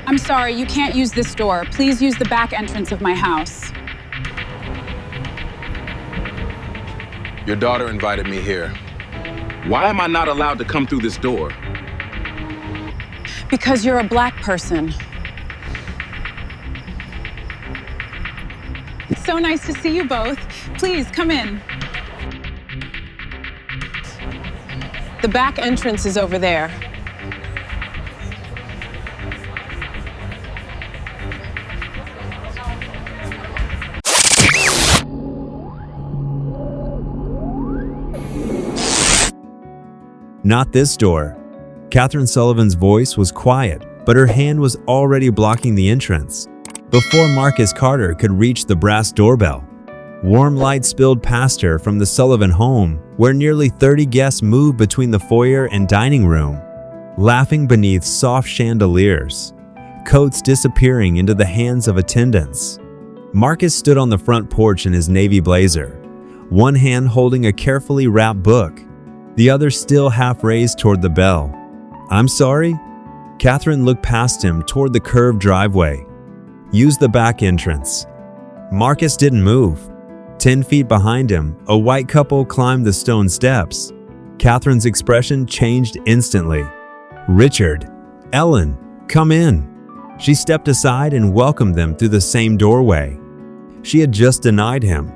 I'm sorry, you can't use this door. Please use the back entrance of my house. Your daughter invited me here. Why am I not allowed to come through this door? Because you're a black person. It's so nice to see you both. Please, come in. The back entrance is over there. Not this door. Catherine Sullivan's voice was quiet, but her hand was already blocking the entrance. Before Marcus Carter could reach the brass doorbell, warm light spilled past her from the Sullivan home, where nearly 30 guests moved between the foyer and dining room, laughing beneath soft chandeliers, coats disappearing into the hands of attendants. Marcus stood on the front porch in his navy blazer, one hand holding a carefully wrapped book, the other still half raised toward the bell. "I'm sorry?" Catherine looked past him toward the curved driveway. "Use the back entrance." Marcus didn't move. 10 feet behind him, a white couple climbed the stone steps. Catherine's expression changed instantly. "Richard, Ellen, come in." She stepped aside and welcomed them through the same doorway. She had just denied him.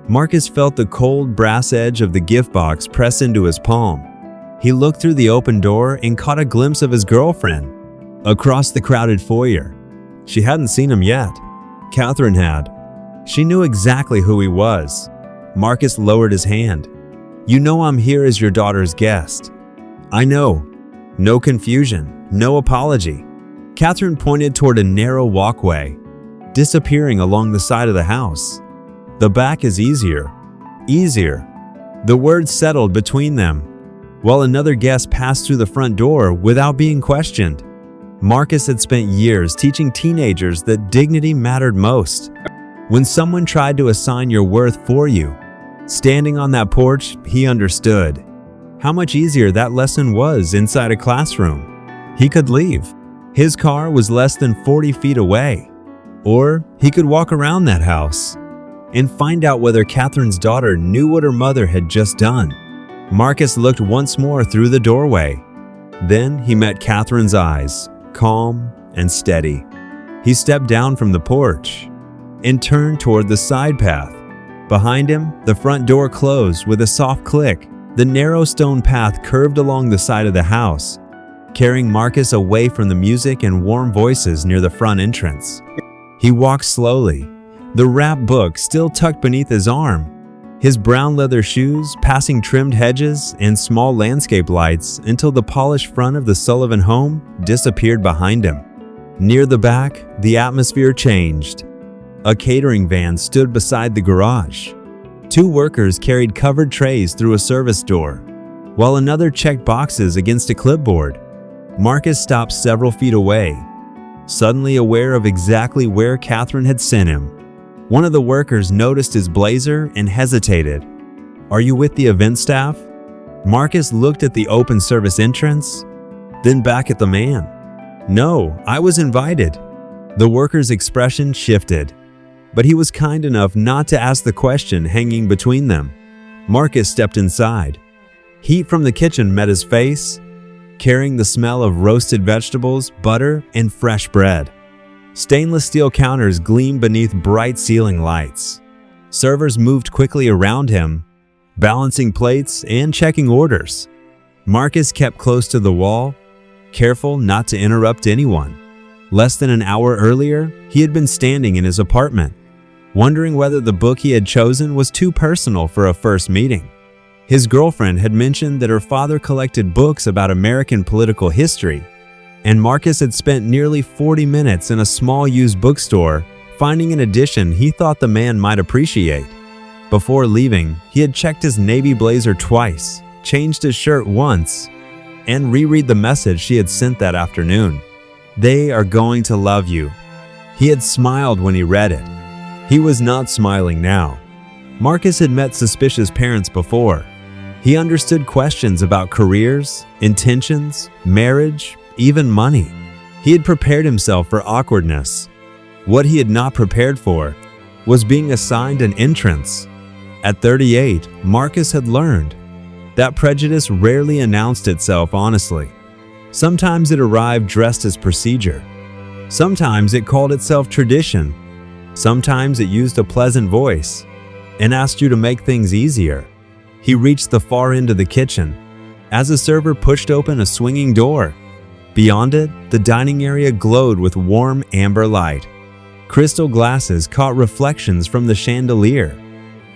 Marcus felt the cold brass edge of the gift box press into his palm. He looked through the open door and caught a glimpse of his girlfriend across the crowded foyer. She hadn't seen him yet. Catherine had. She knew exactly who he was. Marcus lowered his hand. "You know I'm here as your daughter's guest." "I know." No confusion, no apology. Catherine pointed toward a narrow walkway, disappearing along the side of the house. "The back is easier." Easier. The words settled between them, while another guest passed through the front door without being questioned. Marcus had spent years teaching teenagers that dignity mattered most. When someone tried to assign your worth for you, standing on that porch, he understood how much easier that lesson was inside a classroom. He could leave. His car was less than 40 feet away. Or he could walk around that house and find out whether Catherine's daughter knew what her mother had just done. Marcus looked once more through the doorway. Then he met Catherine's eyes, calm and steady. He stepped down from the porch and turned toward the side path. Behind him, the front door closed with a soft click. The narrow stone path curved along the side of the house, carrying Marcus away from the music and warm voices near the front entrance. He walked slowly, the wrapped book still tucked beneath his arm, his brown leather shoes passing trimmed hedges and small landscape lights until the polished front of the Sullivan home disappeared behind him. Near the back, the atmosphere changed. A catering van stood beside the garage. 2 workers carried covered trays through a service door, while another checked boxes against a clipboard. Marcus stopped several feet away, suddenly aware of exactly where Catherine had sent him. One of the workers noticed his blazer and hesitated. "Are you with the event staff?" Marcus looked at the open service entrance, then back at the man. "No, I was invited." The worker's expression shifted, but he was kind enough not to ask the question hanging between them. Marcus stepped inside. Heat from the kitchen met his face, carrying the smell of roasted vegetables, butter, and fresh bread. Stainless steel counters gleamed beneath bright ceiling lights. Servers moved quickly around him, balancing plates and checking orders. Marcus kept close to the wall, careful not to interrupt anyone. Less than an hour earlier, he had been standing in his apartment, wondering whether the book he had chosen was too personal for a first meeting. His girlfriend had mentioned that her father collected books about American political history, and Marcus had spent nearly 40 minutes in a small used bookstore finding an edition he thought the man might appreciate. Before leaving, he had checked his navy blazer twice, changed his shirt once, and reread the message she had sent that afternoon. "They are going to love you." He had smiled when he read it. He was not smiling now. Marcus had met suspicious parents before. He understood questions about careers, intentions, marriage, even money. He had prepared himself for awkwardness. What he had not prepared for was being assigned an entrance. At 38, Marcus had learned that prejudice rarely announced itself honestly. Sometimes it arrived dressed as procedure. Sometimes it called itself tradition. Sometimes it used a pleasant voice and asked you to make things easier. He reached the far end of the kitchen as a server pushed open a swinging door. Beyond it, the dining area glowed with warm amber light. Crystal glasses caught reflections from the chandelier.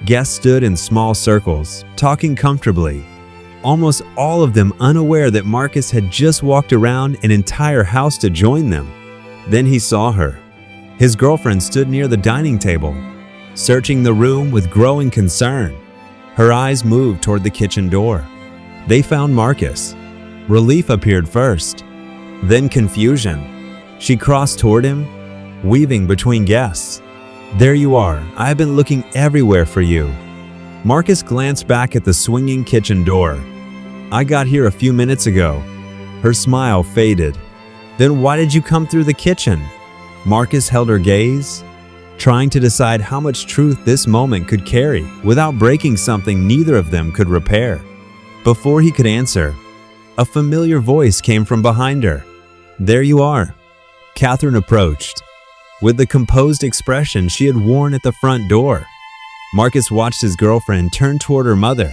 Guests stood in small circles, talking comfortably, almost all of them unaware that Marcus had just walked around an entire house to join them. Then he saw her. His girlfriend stood near the dining table, searching the room with growing concern. Her eyes moved toward the kitchen door. They found Marcus. Relief appeared first, then confusion. She crossed toward him, weaving between guests. "There you are. I've been looking everywhere for you." Marcus glanced back at the swinging kitchen door. "I got here a few minutes ago." Her smile faded. "Then why did you come through the kitchen?" Marcus held her gaze, trying to decide how much truth this moment could carry without breaking something neither of them could repair. Before he could answer, a familiar voice came from behind her. "There you are." Catherine approached, with the composed expression she had worn at the front door. Marcus watched his girlfriend turn toward her mother.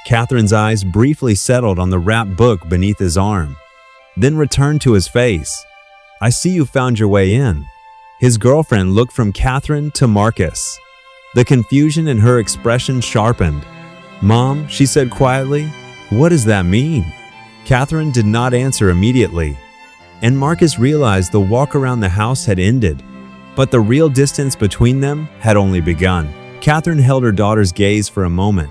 Catherine's eyes briefly settled on the wrapped book beneath his arm, then returned to his face. "I see you found your way in." His girlfriend looked from Catherine to Marcus. The confusion in her expression sharpened. "Mom," she said quietly, "what does that mean?" Catherine did not answer immediately, and Marcus realized the walk around the house had ended, but the real distance between them had only begun. Catherine held her daughter's gaze for a moment,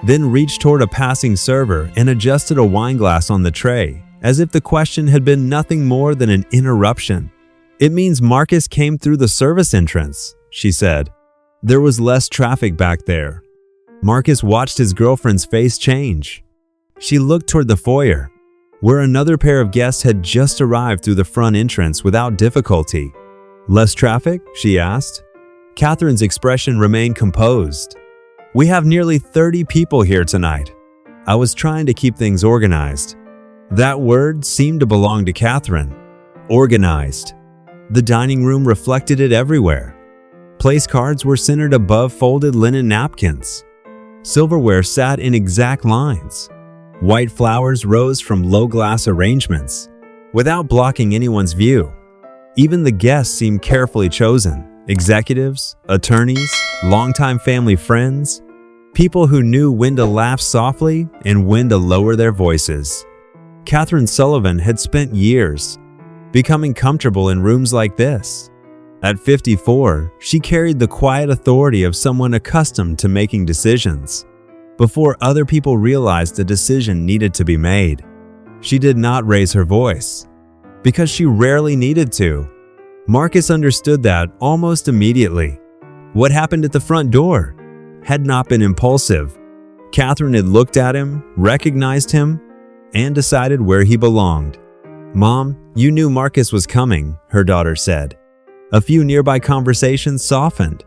then reached toward a passing server and adjusted a wineglass on the tray, as if the question had been nothing more than an interruption. "It means Marcus came through the service entrance," she said. There was less traffic back there. Marcus watched his girlfriend's face change. She looked toward the foyer, where another pair of guests had just arrived through the front entrance without difficulty. "Less traffic?" she asked. Catherine's expression remained composed. "We have nearly 30 people here tonight. I was trying to keep things organized." That word seemed to belong to Catherine. Organized. The dining room reflected it everywhere. Place cards were centered above folded linen napkins. Silverware sat in exact lines. White flowers rose from low-glass arrangements, without blocking anyone's view. Even the guests seemed carefully chosen. Executives, attorneys, longtime family friends, people who knew when to laugh softly and when to lower their voices. Catherine Sullivan had spent years becoming comfortable in rooms like this. At 54, she carried the quiet authority of someone accustomed to making decisions before other people realized a decision needed to be made. She did not raise her voice, because she rarely needed to. Marcus understood that almost immediately. What happened at the front door had not been impulsive. Catherine had looked at him, recognized him, and decided where he belonged. "Mom, you knew Marcus was coming," her daughter said. A few nearby conversations softened.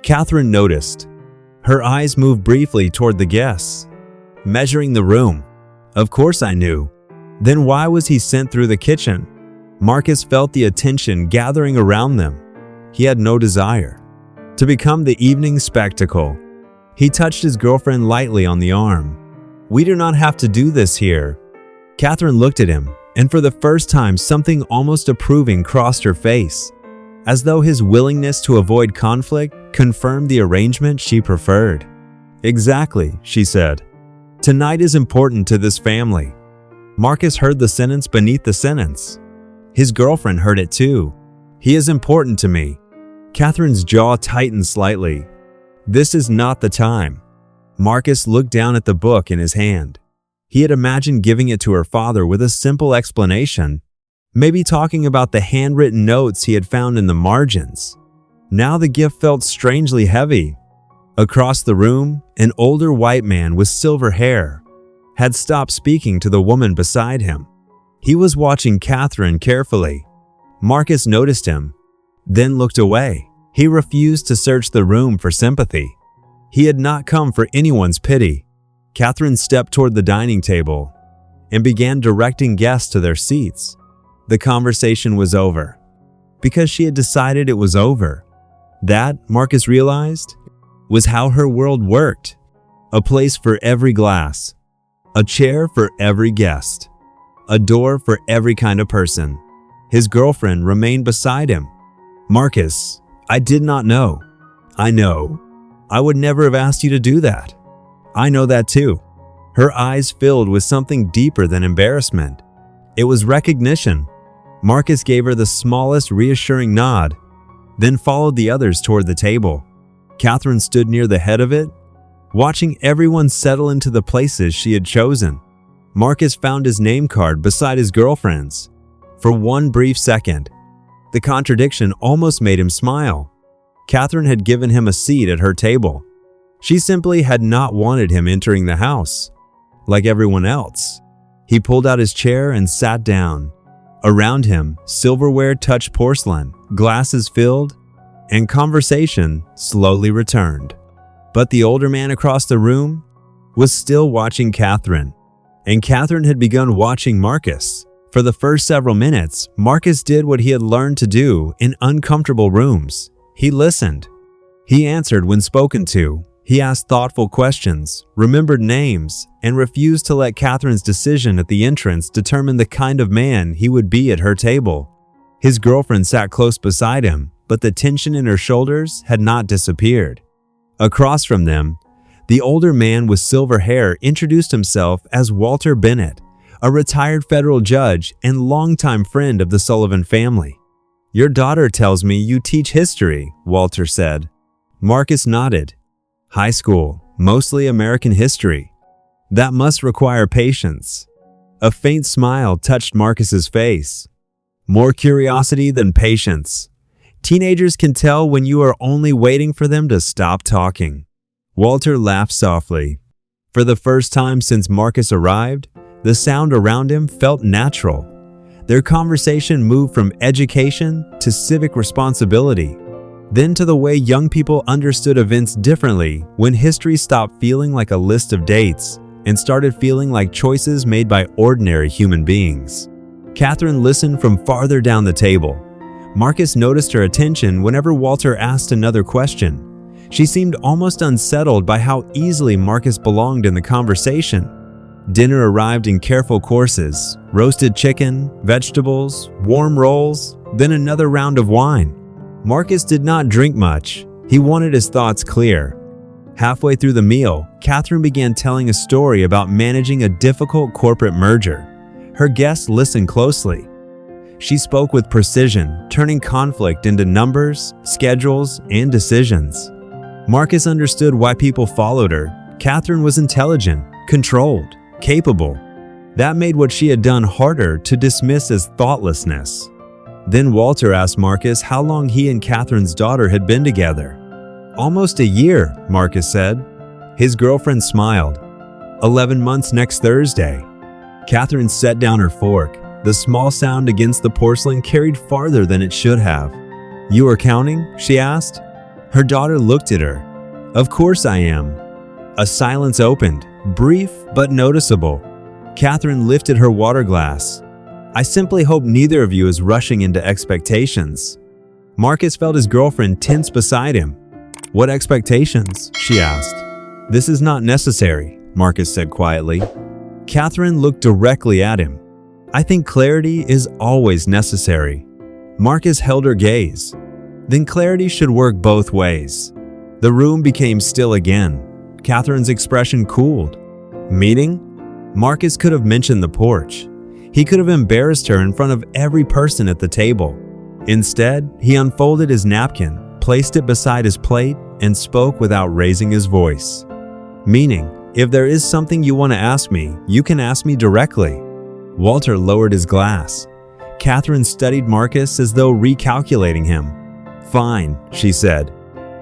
Catherine noticed. Her eyes moved briefly toward the guests, measuring the room. "Of course I knew. Then why was he sent through the kitchen?" Marcus felt the attention gathering around them. He had no desire to become the evening spectacle. He touched his girlfriend lightly on the arm. "We do not have to do this here." Catherine looked at him, and for the first time something almost approving crossed her face, as though his willingness to avoid conflict confirmed the arrangement she preferred. "Exactly," she said. "Tonight is important to this family." Marcus heard the sentence beneath the sentence. His girlfriend heard it too. "He is important to me." Catherine's jaw tightened slightly. "This is not the time." Marcus looked down at the book in his hand. He had imagined giving it to her father with a simple explanation, maybe talking about the handwritten notes he had found in the margins. Now the gift felt strangely heavy. Across the room, an older white man with silver hair had stopped speaking to the woman beside him. He was watching Catherine carefully. Marcus noticed him, then looked away. He refused to search the room for sympathy. He had not come for anyone's pity. Catherine stepped toward the dining table and began directing guests to their seats. The conversation was over, because she had decided it was over. That, Marcus realized, was how her world worked. A place for every glass, a chair for every guest, a door for every kind of person. His girlfriend remained beside him. "Marcus, I did not know." "I know. I would never have asked you to do that." "I know that too." Her eyes filled with something deeper than embarrassment. It was recognition. Marcus gave her the smallest reassuring nod, then followed the others toward the table. Catherine stood near the head of it, watching everyone settle into the places she had chosen. Marcus found his name card beside his girlfriend's. For one brief second, the contradiction almost made him smile. Catherine had given him a seat at her table. She simply had not wanted him entering the house, like everyone else. He pulled out his chair and sat down. Around him, silverware touched porcelain, glasses filled, and conversation slowly returned. But the older man across the room was still watching Catherine, and Catherine had begun watching Marcus. For the first several minutes, Marcus did what he had learned to do in uncomfortable rooms. He listened. He answered when spoken to. He asked thoughtful questions, remembered names, and refused to let Catherine's decision at the entrance determine the kind of man he would be at her table. His girlfriend sat close beside him, but the tension in her shoulders had not disappeared. Across from them, the older man with silver hair introduced himself as Walter Bennett, a retired federal judge and longtime friend of the Sullivan family. "Your daughter tells me you teach history," Walter said. Marcus nodded. "High school, mostly American history. That must require patience." A faint smile touched Marcus's face. "More curiosity than patience. Teenagers can tell when you are only waiting for them to stop talking." Walter laughed softly. For the first time since Marcus arrived, the sound around him felt natural. Their conversation moved from education to civic responsibility, then to the way young people understood events differently when history stopped feeling like a list of dates and started feeling like choices made by ordinary human beings. Catherine listened from farther down the table. Marcus noticed her attention whenever Walter asked another question. She seemed almost unsettled by how easily Marcus belonged in the conversation. Dinner arrived in careful courses: roasted chicken, vegetables, warm rolls, then another round of wine. Marcus did not drink much. He wanted his thoughts clear. Halfway through the meal, Catherine began telling a story about managing a difficult corporate merger. Her guests listened closely. She spoke with precision, turning conflict into numbers, schedules, and decisions. Marcus understood why people followed her. Catherine was intelligent, controlled, capable. That made what she had done harder to dismiss as thoughtlessness. Then Walter asked Marcus how long he and Catherine's daughter had been together. "Almost a year," Marcus said. His girlfriend smiled. 11 months next Thursday." Catherine set down her fork. The small sound against the porcelain carried farther than it should have. "You are counting?" she asked. Her daughter looked at her. "Of course I am." A silence opened, brief but noticeable. Catherine lifted her water glass. "I simply hope neither of you is rushing into expectations." Marcus felt his girlfriend tense beside him. "What expectations?" she asked. "This is not necessary," Marcus said quietly. Catherine looked directly at him. "I think clarity is always necessary." Marcus held her gaze. "Then clarity should work both ways." The room became still again. Catherine's expression cooled. "Meeting?" Marcus could have mentioned the porch. He could have embarrassed her in front of every person at the table. Instead, he unfolded his napkin, placed it beside his plate, and spoke without raising his voice. "Meaning, if there is something you want to ask me, you can ask me directly." Walter lowered his glass. Catherine studied Marcus as though recalculating him. "Fine," she said.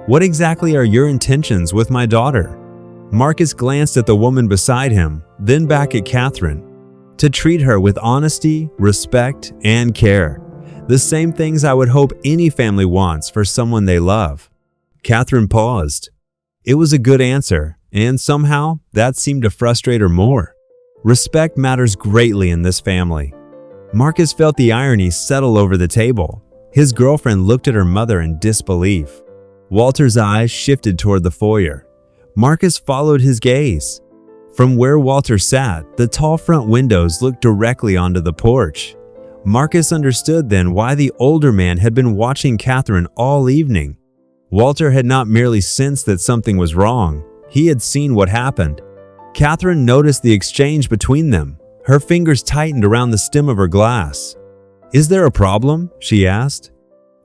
"What exactly are your intentions with my daughter?" Marcus glanced at the woman beside him, then back at Catherine. "To treat her with honesty, respect, and care. The same things I would hope any family wants for someone they love. Catherine paused. It was a good answer, and somehow that seemed to frustrate her more. Respect matters greatly in this family. Marcus felt the irony settle over the table. His girlfriend looked at her mother in disbelief. Walter's eyes shifted toward the foyer. Marcus followed his gaze. From where Walter sat, the tall front windows looked directly onto the porch. Marcus understood then why the older man had been watching Catherine all evening. Walter had not merely sensed that something was wrong. He had seen what happened. Catherine noticed the exchange between them. Her fingers tightened around the stem of her glass. "Is there a problem?" she asked.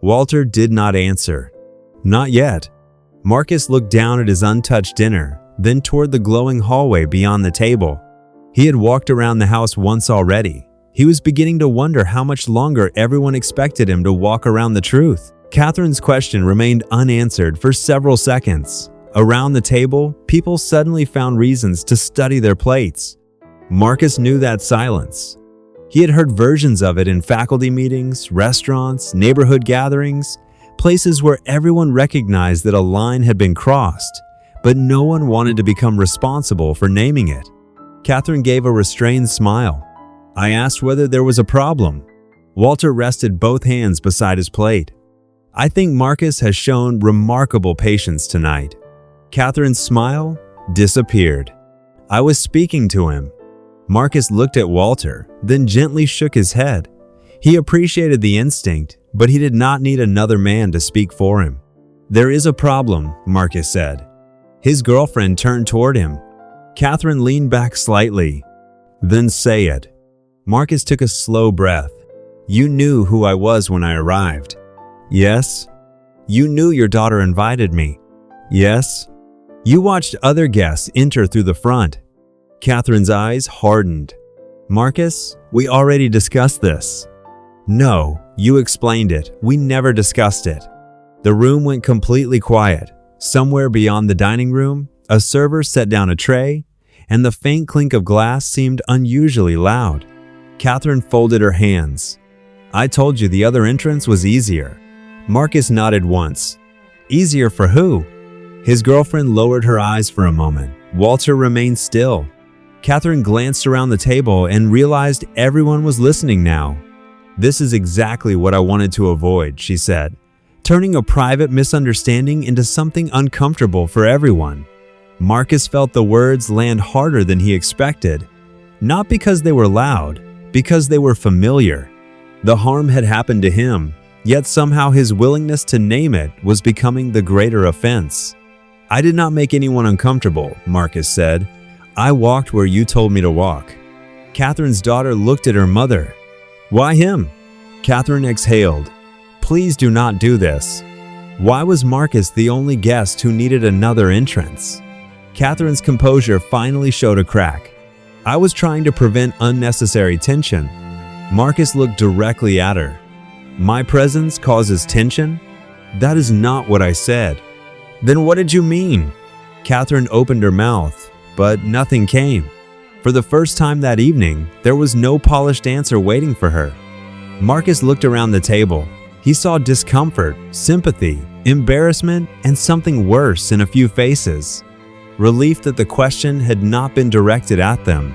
Walter did not answer. Not yet. Marcus looked down at his untouched dinner, then toward the glowing hallway beyond the table. He had walked around the house once already. He was beginning to wonder how much longer everyone expected him to walk around the truth. Catherine's question remained unanswered for several seconds. Around the table, people suddenly found reasons to study their plates. Marcus knew that silence. He had heard versions of it in faculty meetings, restaurants, neighborhood gatherings, places where everyone recognized that a line had been crossed, but no one wanted to become responsible for naming it. Catherine gave a restrained smile. I asked whether there was a problem. Walter rested both hands beside his plate. I think Marcus has shown remarkable patience tonight. Catherine's smile disappeared. I was speaking to him. Marcus looked at Walter, then gently shook his head. He appreciated the instinct, but he did not need another man to speak for him. There is a problem, Marcus said. His girlfriend turned toward him. Catherine leaned back slightly. Then say it. Marcus took a slow breath. You knew who I was when I arrived. Yes. You knew your daughter invited me. Yes. You watched other guests enter through the front. Catherine's eyes hardened. Marcus, we already discussed this. No, you explained it. We never discussed it. The room went completely quiet. Somewhere beyond the dining room, a server set down a tray, and the faint clink of glass seemed unusually loud. Catherine folded her hands. I told you the other entrance was easier. Marcus nodded once. Easier for who? His girlfriend lowered her eyes for a moment. Walter remained still. Catherine glanced around the table and realized everyone was listening now. This is exactly what I wanted to avoid, she said, turning a private misunderstanding into something uncomfortable for everyone. Marcus felt the words land harder than he expected, not because they were loud, because they were familiar. The harm had happened to him, yet somehow his willingness to name it was becoming the greater offense. I did not make anyone uncomfortable, Marcus said. I walked where you told me to walk. Catherine's daughter looked at her mother. Why him? Catherine exhaled. Please do not do this. Why was Marcus the only guest who needed another entrance? Catherine's composure finally showed a crack. I was trying to prevent unnecessary tension. Marcus looked directly at her. My presence causes tension? That is not what I said. Then what did you mean? Catherine opened her mouth, but nothing came. For the first time that evening, there was no polished answer waiting for her. Marcus looked around the table. He saw discomfort, sympathy, embarrassment, and something worse in a few faces. Relief that the question had not been directed at them.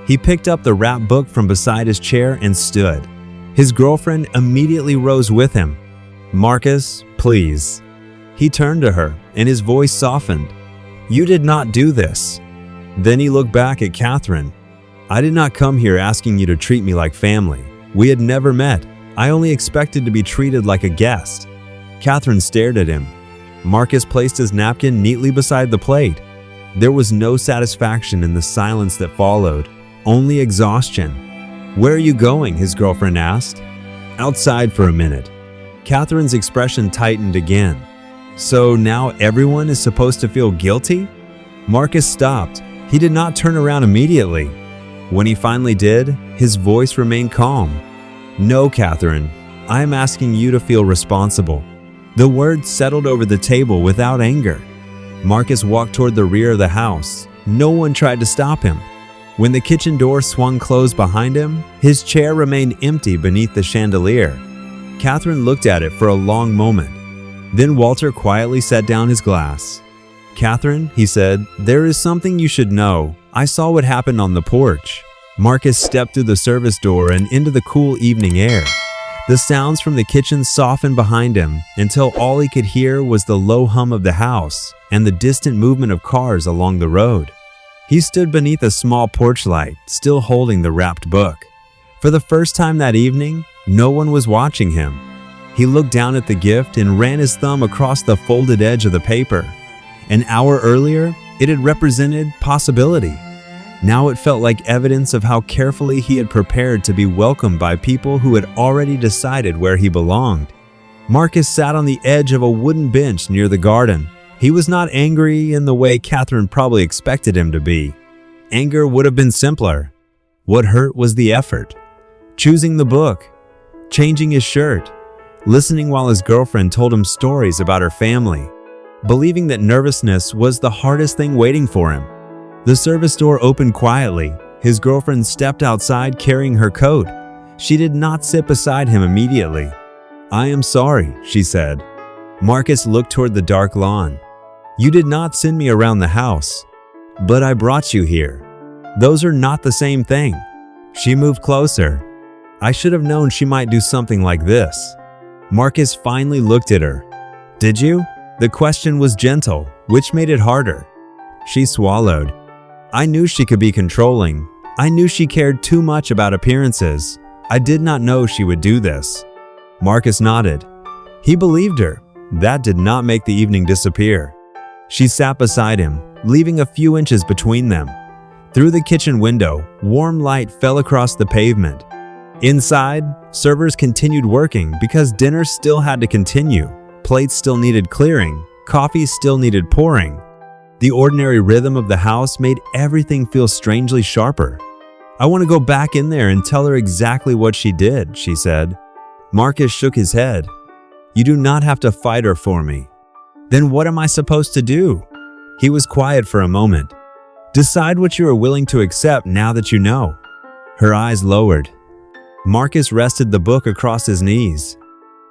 He picked up the wrapped book from beside his chair and stood. His girlfriend immediately rose with him. Marcus, please. He turned to her, and his voice softened. You did not do this. Then he looked back at Catherine. I did not come here asking you to treat me like family. We had never met. I only expected to be treated like a guest. Catherine stared at him. Marcus placed his napkin neatly beside the plate. There was no satisfaction in the silence that followed, only exhaustion. Where are you going? His girlfriend asked. Outside for a minute. Catherine's expression tightened again. So now everyone is supposed to feel guilty? Marcus stopped. He did not turn around immediately. When he finally did, his voice remained calm. No, Catherine, I am asking you to feel responsible. The words settled over the table without anger. Marcus walked toward the rear of the house. No one tried to stop him. When the kitchen door swung closed behind him, his chair remained empty beneath the chandelier. Catherine looked at it for a long moment. Then Walter quietly set down his glass. "Catherine," he said, "there is something you should know. I saw what happened on the porch." Marcus stepped through the service door and into the cool evening air. The sounds from the kitchen softened behind him until all he could hear was the low hum of the house and the distant movement of cars along the road. He stood beneath a small porch light, still holding the wrapped book. For the first time that evening, no one was watching him. He looked down at the gift and ran his thumb across the folded edge of the paper. An hour earlier, it had represented possibility. Now it felt like evidence of how carefully he had prepared to be welcomed by people who had already decided where he belonged. Marcus sat on the edge of a wooden bench near the garden. He was not angry in the way Catherine probably expected him to be. Anger would have been simpler. What hurt was the effort. Choosing the book, changing his shirt, listening while his girlfriend told him stories about her family, believing that nervousness was the hardest thing waiting for him. The service door opened quietly. His girlfriend stepped outside carrying her coat. She did not sit beside him immediately. "I am sorry," she said. Marcus looked toward the dark lawn. "You did not send me around the house, but I brought you here. Those are not the same thing." She moved closer. "I should have known she might do something like this." Marcus finally looked at her. "Did you?" The question was gentle, which made it harder. She swallowed. "I knew she could be controlling. I knew she cared too much about appearances. I did not know she would do this." Marcus nodded. He believed her. That did not make the evening disappear. She sat beside him, leaving a few inches between them. Through the kitchen window, warm light fell across the pavement. Inside, servers continued working because dinner still had to continue. Plates still needed clearing. Coffee still needed pouring. The ordinary rhythm of the house made everything feel strangely sharper. "I want to go back in there and tell her exactly what she did," she said. Marcus shook his head. "You do not have to fight her for me." "Then what am I supposed to do?" He was quiet for a moment. "Decide what you are willing to accept now that you know." Her eyes lowered. Marcus rested the book across his knees.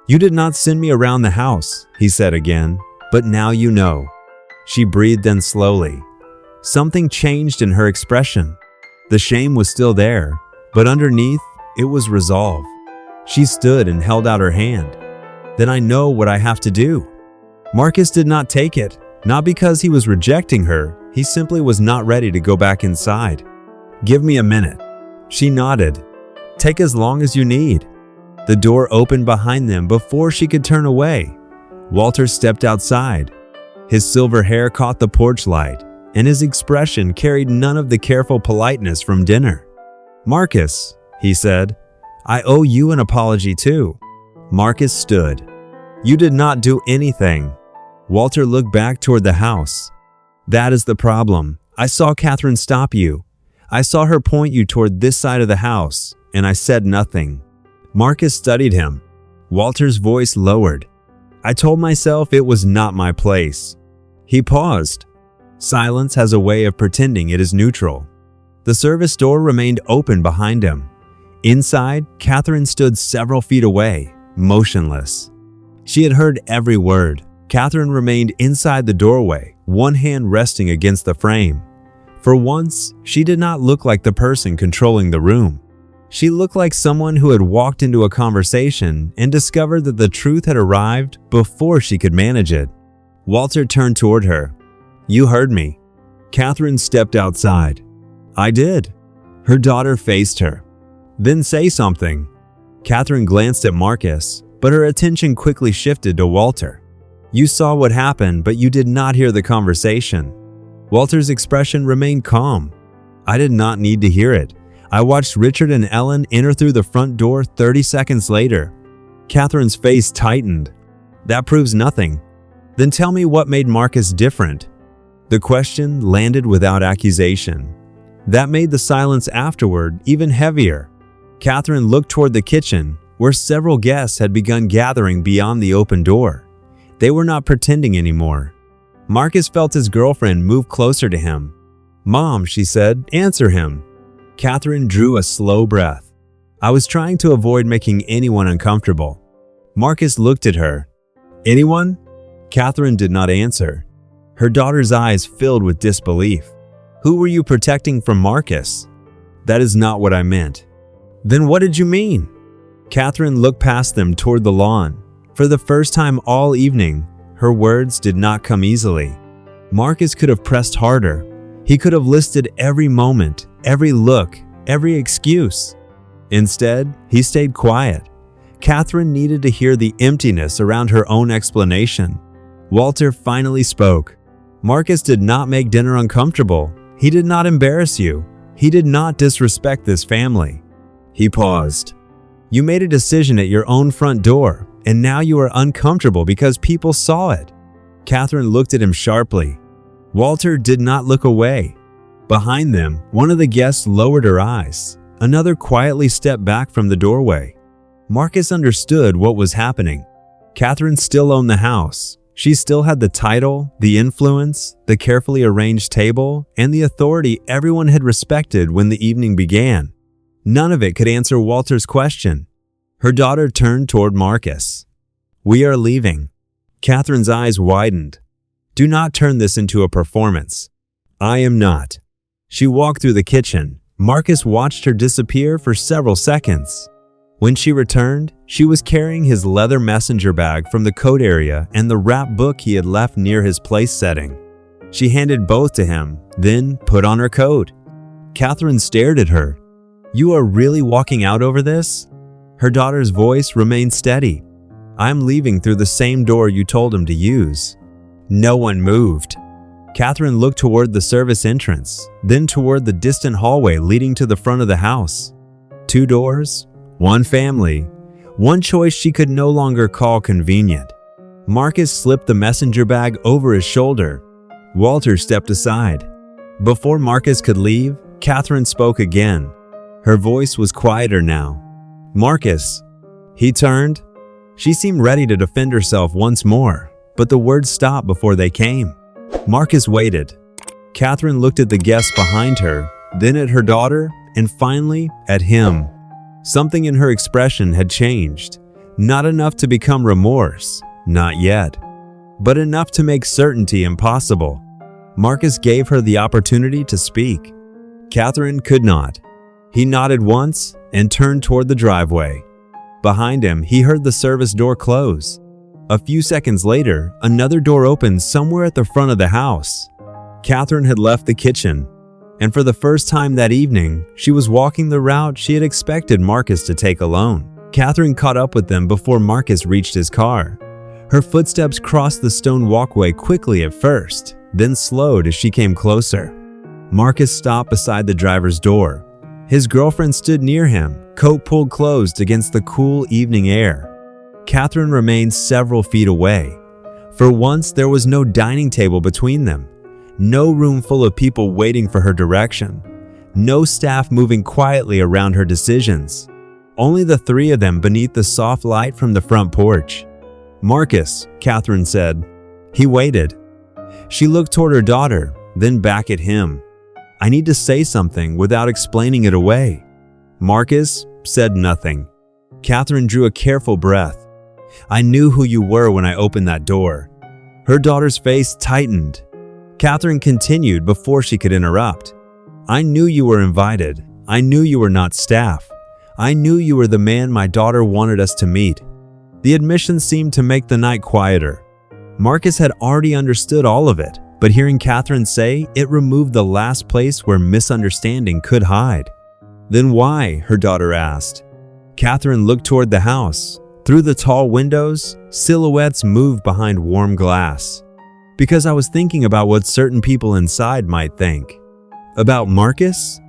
"You did not send me around the house," he said again, "but now you know." She breathed in slowly. Something changed in her expression. The shame was still there, but underneath, it was resolve. She stood and held out her hand. "Then I know what I have to do." Marcus did not take it, not because he was rejecting her. He simply was not ready to go back inside. "Give me a minute." She nodded. "Take as long as you need." The door opened behind them before she could turn away. Walter stepped outside. His silver hair caught the porch light, and his expression carried none of the careful politeness from dinner. "Marcus," he said, "I owe you an apology too." Marcus stood. "You did not do anything." Walter looked back toward the house. "That is the problem. I saw Catherine stop you. I saw her point you toward this side of the house, and I said nothing." Marcus studied him. Walter's voice lowered. "I told myself it was not my place." He paused. Silence has a way of pretending it is neutral. The service door remained open behind him. Inside, Catherine stood several feet away, motionless. She had heard every word. Catherine remained inside the doorway, one hand resting against the frame. For once, she did not look like the person controlling the room. She looked like someone who had walked into a conversation and discovered that the truth had arrived before she could manage it. Walter turned toward her. "You heard me." Catherine stepped outside. "I did." Her daughter faced her. "Then say something." Catherine glanced at Marcus, but her attention quickly shifted to Walter. "You saw what happened, but you did not hear the conversation." Walter's expression remained calm. "I did not need to hear it. I watched Richard and Ellen enter through the front door 30 seconds later." Catherine's face tightened. "That proves nothing." "Then tell me what made Marcus different." The question landed without accusation. That made the silence afterward even heavier. Catherine looked toward the kitchen, where several guests had begun gathering beyond the open door. They were not pretending anymore. Marcus felt his girlfriend move closer to him. "Mom," she said, "answer him." Catherine drew a slow breath. "I was trying to avoid making anyone uncomfortable." Marcus looked at her. Anyone? Catherine did not answer. Her daughter's eyes filled with disbelief. Who were you protecting from Marcus? That is not what I meant. Then what did you mean? Catherine looked past them toward the lawn. For the first time all evening, her words did not come easily. Marcus could have pressed harder. He could have listed every moment, every look, every excuse. Instead, he stayed quiet. Catherine needed to hear the emptiness around her own explanation. Walter finally spoke. Marcus did not make dinner uncomfortable. He did not embarrass you. He did not disrespect this family. He paused. You made a decision at your own front door, and now you are uncomfortable because people saw it. Catherine looked at him sharply. Walter did not look away. Behind them, one of the guests lowered her eyes. Another quietly stepped back from the doorway. Marcus understood what was happening. Catherine still owned the house. She still had the title, the influence, the carefully arranged table, and the authority everyone had respected when the evening began. None of it could answer Walter's question. Her daughter turned toward Marcus. We are leaving. Catherine's eyes widened. Do not turn this into a performance. I am not. She walked through the kitchen. Marcus watched her disappear for several seconds. When she returned, she was carrying his leather messenger bag from the coat area and the wrap book he had left near his place setting. She handed both to him, then put on her coat. Catherine stared at her. You are really walking out over this? Her daughter's voice remained steady. I'm leaving through the same door you told him to use. No one moved. Catherine looked toward the service entrance, then toward the distant hallway leading to the front of the house. 2 doors, 1 family, 1 choice she could no longer call convenient. Marcus slipped the messenger bag over his shoulder. Walter stepped aside. Before Marcus could leave, Catherine spoke again. Her voice was quieter now. Marcus. He turned. She seemed ready to defend herself once more, but the words stopped before they came. Marcus waited. Catherine looked at the guests behind her, then at her daughter, and finally at him. Something in her expression had changed. Not enough to become remorse, not yet, but enough to make certainty impossible. Marcus gave her the opportunity to speak. Catherine could not. He nodded once and turned toward the driveway. Behind him, he heard the service door close. A few seconds later, another door opened somewhere at the front of the house. Catherine had left the kitchen, and for the first time that evening, she was walking the route she had expected Marcus to take alone. Catherine caught up with them before Marcus reached his car. Her footsteps crossed the stone walkway quickly at first, then slowed as she came closer. Marcus stopped beside the driver's door. His girlfriend stood near him, coat pulled closed against the cool evening air. Catherine remained several feet away. For once, there was no dining table between them, no room full of people waiting for her direction, no staff moving quietly around her decisions. Only the 3 of them beneath the soft light from the front porch. Marcus, Catherine said. He waited. She looked toward her daughter, then back at him. I need to say something without explaining it away. Marcus said nothing. Catherine drew a careful breath. I knew who you were when I opened that door. Her daughter's face tightened. Catherine continued before she could interrupt. I knew you were invited. I knew you were not staff. I knew you were the man my daughter wanted us to meet. The admission seemed to make the night quieter. Marcus had already understood all of it, but hearing Catherine say it removed the last place where misunderstanding could hide. Then why? Her daughter asked. Catherine looked toward the house. Through the tall windows, silhouettes moved behind warm glass. Because I was thinking about what certain people inside might think. About Marcus?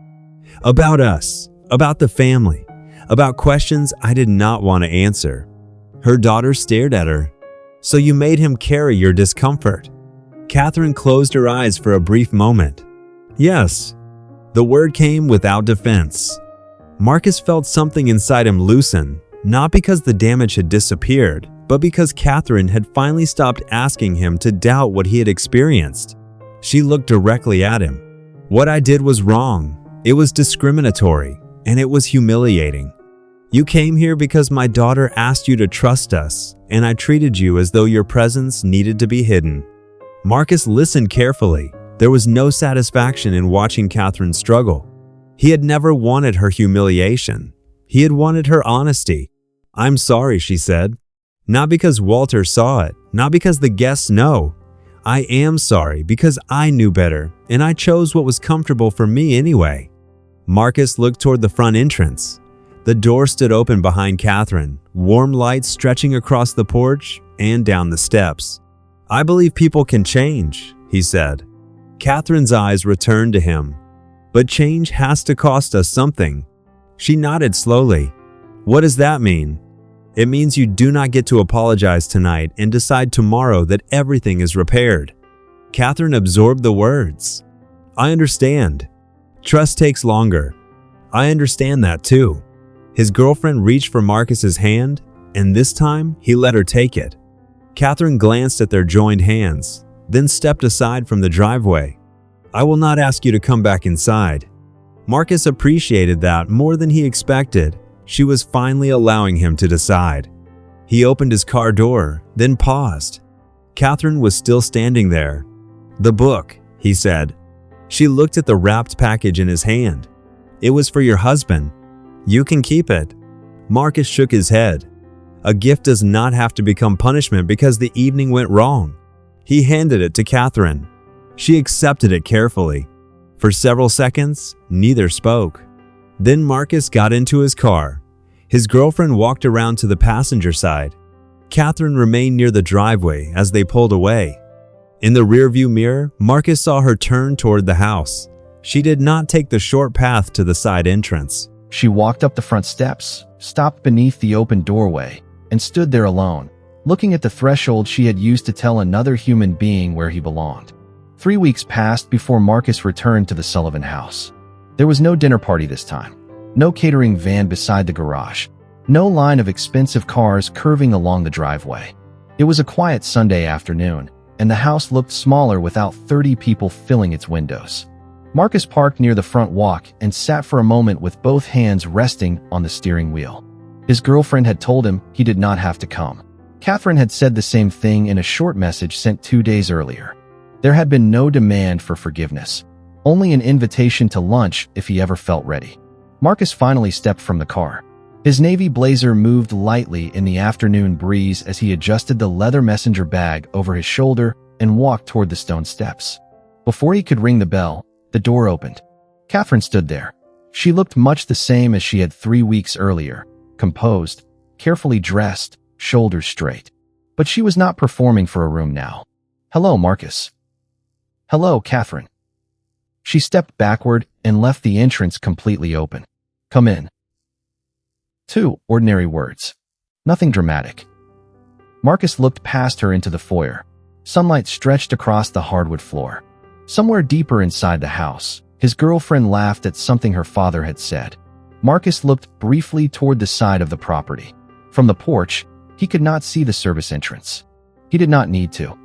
About us. About the family. About questions I did not want to answer. Her daughter stared at her. So you made him carry your discomfort. Catherine closed her eyes for a brief moment. Yes. The word came without defense. Marcus felt something inside him loosen, not because the damage had disappeared, but because Catherine had finally stopped asking him to doubt what he had experienced. She looked directly at him. What I did was wrong. It was discriminatory, and it was humiliating. You came here because my daughter asked you to trust us, and I treated you as though your presence needed to be hidden." Marcus listened carefully. There was no satisfaction in watching Catherine struggle. He had never wanted her humiliation. He had wanted her honesty. "I'm sorry," she said. "Not because Walter saw it, not because the guests know. I am sorry because I knew better, and I chose what was comfortable for me anyway." Marcus looked toward the front entrance. The door stood open behind Catherine, warm light stretching across the porch and down the steps. "I believe people can change," he said. Catherine's eyes returned to him. "But change has to cost us something." She nodded slowly. "What does that mean?" "It means you do not get to apologize tonight and decide tomorrow that everything is repaired." Catherine absorbed the words. "I understand. Trust takes longer. I understand that too." His girlfriend reached for Marcus's hand, and this time he let her take it. Catherine glanced at their joined hands, then stepped aside from the driveway. "I will not ask you to come back inside." Marcus appreciated that more than he expected. She was finally allowing him to decide. He opened his car door, then paused. Catherine was still standing there. "The book," he said. She looked at the wrapped package in his hand. "It was for your husband. You can keep it." Marcus shook his head. A gift does not have to become punishment because the evening went wrong. He handed it to Catherine. She accepted it carefully. For several seconds, neither spoke. Then Marcus got into his car. His girlfriend walked around to the passenger side. Catherine remained near the driveway as they pulled away. In the rearview mirror, Marcus saw her turn toward the house. She did not take the short path to the side entrance. She walked up the front steps, stopped beneath the open doorway, and stood there alone, looking at the threshold she had used to tell another human being where he belonged. 3 weeks passed before Marcus returned to the Sullivan house. There was no dinner party this time, no catering van beside the garage, no line of expensive cars curving along the driveway. It was a quiet Sunday afternoon, and the house looked smaller without 30 people filling its windows. Marcus parked near the front walk and sat for a moment with both hands resting on the steering wheel. His girlfriend had told him he did not have to come. Catherine had said the same thing in a short message sent 2 days earlier. There had been no demand for forgiveness, only an invitation to lunch if he ever felt ready. Marcus finally stepped from the car. His navy blazer moved lightly in the afternoon breeze as he adjusted the leather messenger bag over his shoulder and walked toward the stone steps. Before he could ring the bell, the door opened. Catherine stood there. She looked much the same as she had 3 weeks earlier, composed, carefully dressed, shoulders straight. But she was not performing for a room now. "Hello, Marcus." "Hello, Catherine." She stepped backward and left the entrance completely open. "Come in." 2 ordinary words. Nothing dramatic. Marcus looked past her into the foyer. Sunlight stretched across the hardwood floor. Somewhere deeper inside the house, his girlfriend laughed at something her father had said. Marcus looked briefly toward the side of the property. From the porch, he could not see the service entrance. He did not need to.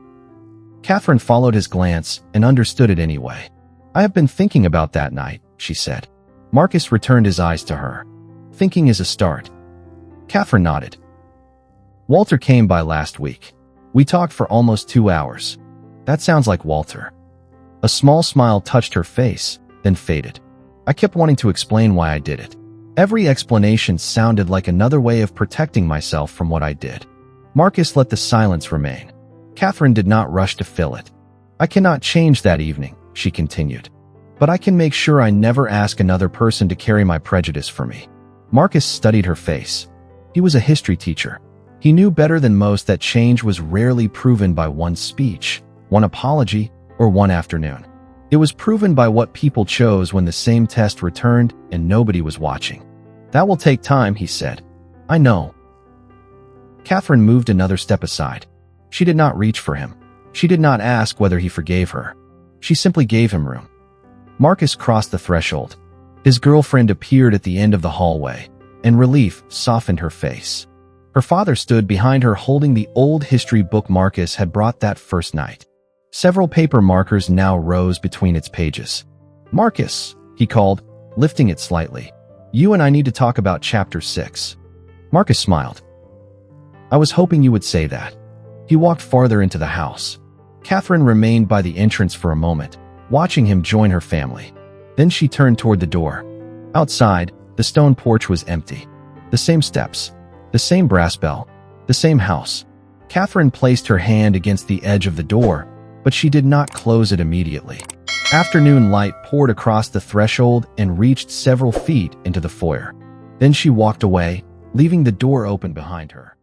Catherine followed his glance and understood it anyway. "I have been thinking about that night," she said. Marcus returned his eyes to her. "Thinking is a start." Catherine nodded. "Walter came by last week. We talked for almost 2 hours. That sounds like Walter." A small smile touched her face, then faded. "I kept wanting to explain why I did it. Every explanation sounded like another way of protecting myself from what I did." Marcus let the silence remain. Catherine did not rush to fill it. "I cannot change that evening," she continued. "But I can make sure I never ask another person to carry my prejudice for me." Marcus studied her face. He was a history teacher. He knew better than most that change was rarely proven by one speech, one apology, or one afternoon. It was proven by what people chose when the same test returned and nobody was watching. "That will take time," he said. "I know." Catherine moved another step aside. She did not reach for him. She did not ask whether he forgave her. She simply gave him room. Marcus crossed the threshold. His girlfriend appeared at the end of the hallway, and relief softened her face. Her father stood behind her holding the old history book Marcus had brought that first night. Several paper markers now rose between its pages. "Marcus," he called, lifting it slightly. "You and I need to talk about Chapter 6. Marcus smiled. I was hoping you would say that. He walked farther into the house. Catherine remained by the entrance for a moment, watching him join her family. Then she turned toward the door. Outside, the stone porch was empty. The same steps, the same brass bell, the same house. Catherine placed her hand against the edge of the door, but she did not close it immediately. Afternoon light poured across the threshold and reached several feet into the foyer. Then she walked away, leaving the door open behind her.